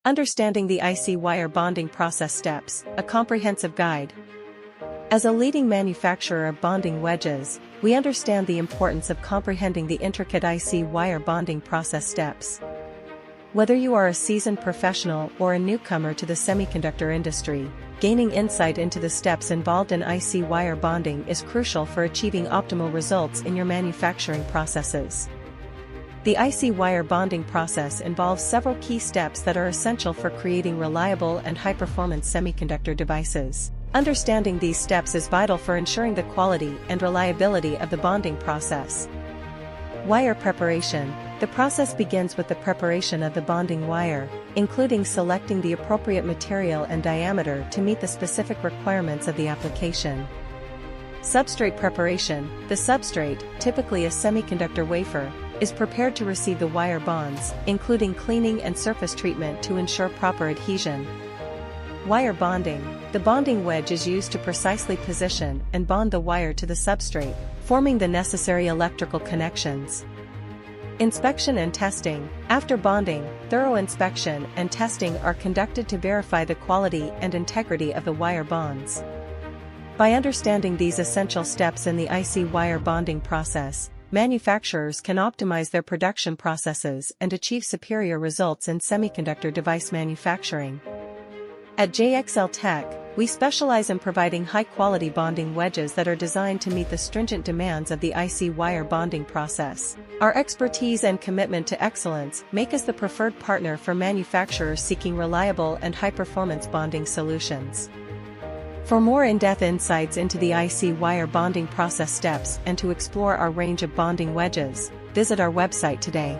Understanding the IC wire bonding process steps, a comprehensive guide. As a leading manufacturer of bonding wedges, we understand the importance of comprehending the intricate IC wire bonding process steps. Whether you are a seasoned professional or a newcomer to the semiconductor industry, gaining insight into the steps involved in IC wire bonding is crucial for achieving optimal results in your manufacturing processes. The IC wire bonding process involves several key steps that are essential for creating reliable and high-performance semiconductor devices. Understanding these steps is vital for ensuring the quality and reliability of the bonding process. Wire preparation. The process begins with the preparation of the bonding wire, including selecting the appropriate material and diameter to meet the specific requirements of the application. Substrate preparation. The substrate, typically a semiconductor wafer, is prepared to receive the wire bonds, including cleaning and surface treatment to ensure proper adhesion. Wire bonding. The bonding wedge is used to precisely position and bond the wire to the substrate, forming the necessary electrical connections. Inspection and testing. After bonding, thorough inspection and testing are conducted to verify the quality and integrity of the wire bonds. By understanding these essential steps in the IC wire bonding process, manufacturers can optimize their production processes and achieve superior results in semiconductor device manufacturing. At JXL Tech, we specialize in providing high-quality bonding wedges that are designed to meet the stringent demands of the IC wire bonding process. Our expertise and commitment to excellence make us the preferred partner for manufacturers seeking reliable and high-performance bonding solutions. For more in-depth insights into the IC wire bonding process steps and to explore our range of bonding wedges, visit our website today.